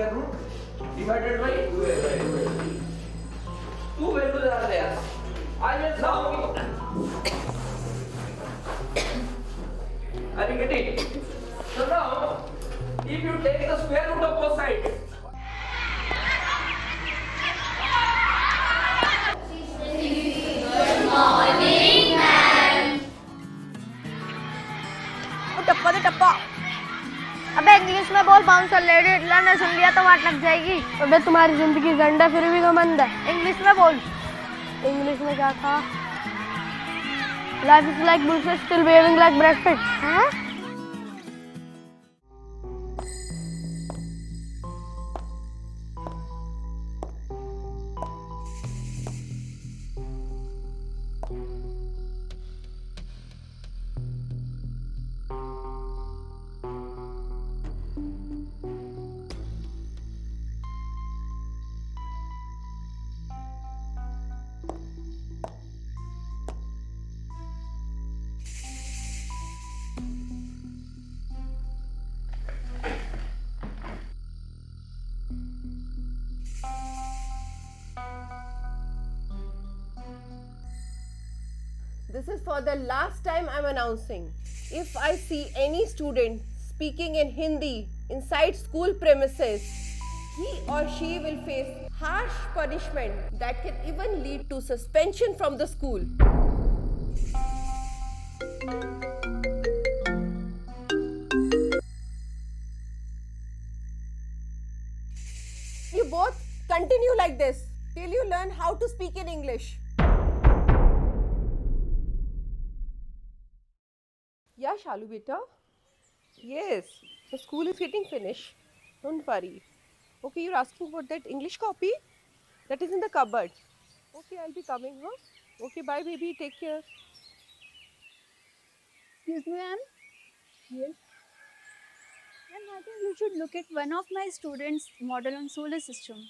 square root divided by 2 values are there. I will now. Are you getting? So now, if you take the square root of both sides. टप्पा तो टप्पा। अबे English में बोल, bouncer lady Hitler ने सुन लिया तो वाट लग जाएगी। अबे तुम्हारी जिंदगी गंदा फिर भी तो मंद है। इंग्लिश में बोल। इंग्लिश में क्या था? Life is like bullshit still waving like breasted. हाँ? This is for the last time I'm announcing. If I see any student speaking in Hindi inside school premises, he or she will face harsh punishment that can even lead to suspension from the school. You both continue like this till you learn how to speak in English. Yeah, Shalu beta. Yes, the school is getting finished. Don't worry. Okay, you're asking for that English copy? That is in the cupboard. Okay, I'll be coming, huh? Okay, bye baby, take care. Excuse me, ma'am. Yes. Ma'am, I think you should look at one of my students' model on solar system.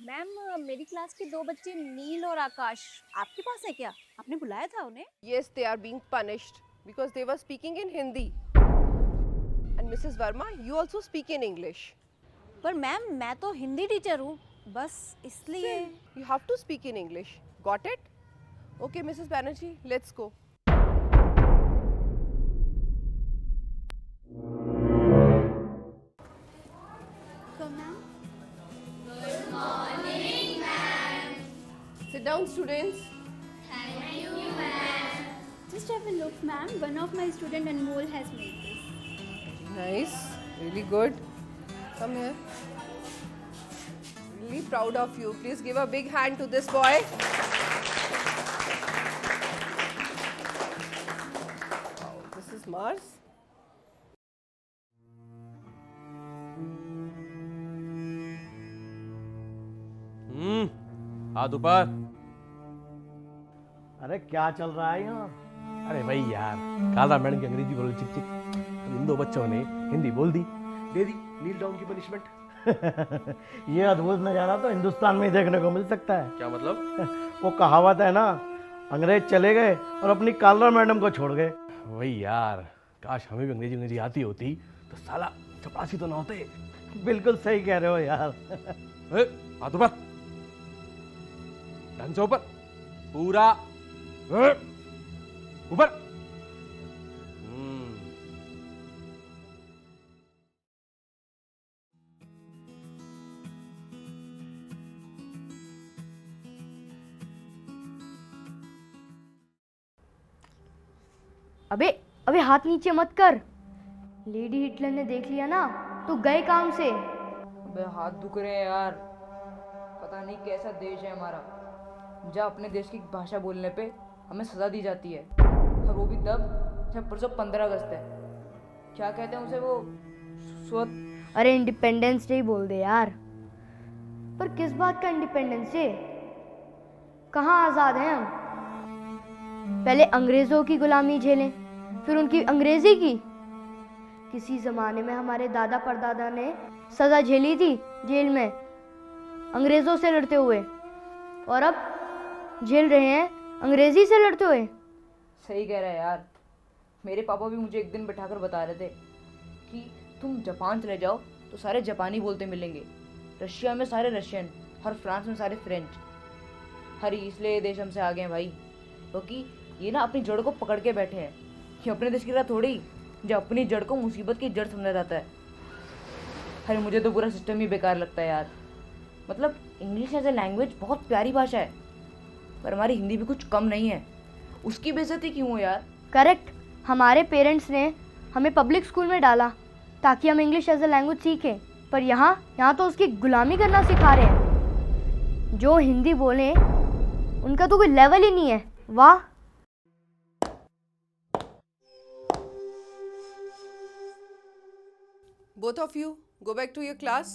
Ma'am मेरी class के 2 बच्चे नील और आकाश आपके पास है क्या? आपने बुलाया था उन्हें? Yes, they are being punished because they were speaking in Hindi. And Mrs. Verma, you also speak in English. पर मैम मैं तो हिंदी टीचर हूँ, बस इसलिए। You have to speak in English. Got it? Okay, Mrs. Banerjee, let's go. Come, ma'am. Sit down, students. Just have a look, ma'am. One of my student Anmol has made this. Nice, really good. Come here. Really proud of you. Please give a big hand to this boy. Wow, this is Mars. हाथ ऊपर। अरे क्या चल रहा है यहाँ? अरे भाई यार, काला मैडम की अंग्रेजी बोल चिक चिक, तो इन 2 बच्चों ने हिंदी बोल दी, दे दी नील डाउन की पनिशमेंट। ये अद्भुत नजारा तो हिंदुस्तान में ही देखने को मिल सकता है। क्या मतलब? वो कहावत है ना, अंग्रेज चले गए और अपनी कालरा मैडम को छोड़ गए। वही यार, काश हमें भी अंग्रेजी आती होती तो साला चपरासी तो ना होते। बिल्कुल सही कह रहे हो यार। हाथ ऊपर, ढंग से ऊपर, पूरा ऊपर। अबे अबे हाथ नीचे मत कर। लेडी हिटलर ने देख लिया ना तो गए काम से। अबे हाथ दुख रहे हैं यार, पता नहीं कैसा देश है हमारा, जहाँ अपने देश की भाषा बोलने पे हमें सजा दी जाती है, और वो भी तब जब परसों 15 अगस्त है। क्या कहते हैं उसे वो अरे इंडिपेंडेंस डे बोल दे यार। पर किस बात का इंडिपेंडेंस डे? कहाँ आज़ाद हैं हम? पहले अंग्रेज़ों की गुलामी झेलें, फिर उनकी अंग्रेज़ी की। किसी ज़माने में हमारे दादा परदादा ने सज़ा झेली थी जेल में अंग्रेज़ों से लड़ते हुए, और अब झेल रहे हैं अंग्रेज़ी से लड़ते हुए। सही कह रहा है यार, मेरे पापा भी मुझे एक दिन बैठाकर बता रहे थे कि तुम जापान चले जाओ तो सारे जापानी बोलते मिलेंगे, रशिया में सारे रशियन और फ्रांस में सारे फ्रेंच। हरी इसलिए ये देश हमसे आगे हैं भाई, क्योंकि ये ना अपनी जड़ को पकड़ के बैठे हैं। ये अपने देश की तरह थोड़ी जो अपनी जड़ को मुसीबत की जड़ समझा जाता है। अरे मुझे तो पूरा सिस्टम ही बेकार लगता है यार। मतलब इंग्लिश एज ए लैंग्वेज बहुत प्यारी भाषा है, पर हमारी हिंदी भी कुछ कम नहीं है। उसकी बेइज्जती क्यों हो यार? करेक्ट। हमारे पेरेंट्स ने हमें पब्लिक स्कूल में डाला ताकि हम इंग्लिश एज ए लैंग्वेज सीखें, पर यहाँ तो उसकी गुलामी करना सिखा रहे हैं। जो हिंदी बोले उनका तो कोई लेवल ही नहीं है। वाह। Both of you, go back to your class.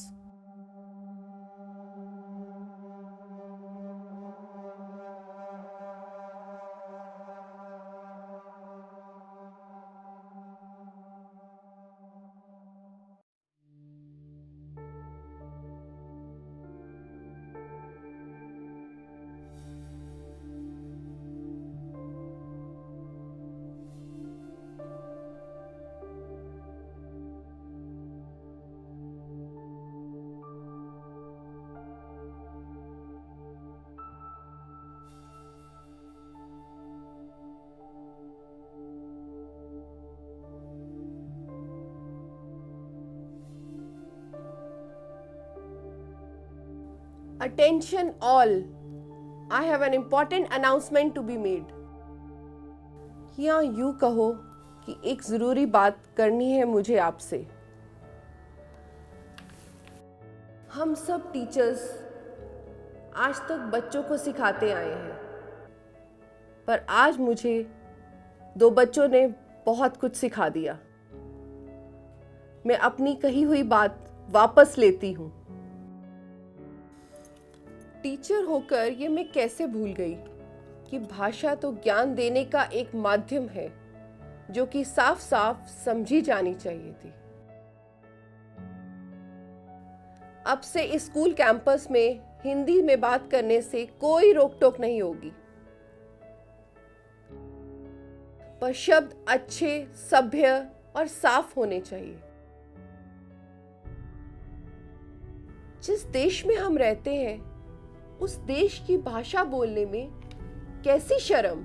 Attention all, I have an important announcement to be made. या यूं कहो कि एक जरूरी बात करनी है मुझे आपसे। हम सब टीचर्स आज तक बच्चों को सिखाते आए हैं, पर आज मुझे 2 बच्चों ने बहुत कुछ सिखा दिया। मैं अपनी कही हुई बात वापस लेती हूँ। टीचर होकर ये मैं कैसे भूल गई कि भाषा तो ज्ञान देने का एक माध्यम है जो कि साफ साफ समझी जानी चाहिए थी। अब से इस स्कूल कैंपस में हिंदी में बात करने से कोई रोक टोक नहीं होगी, पर शब्द अच्छे, सभ्य और साफ होने चाहिए। जिस देश में हम रहते हैं उस देश की भाषा बोलने में कैसी शर्म।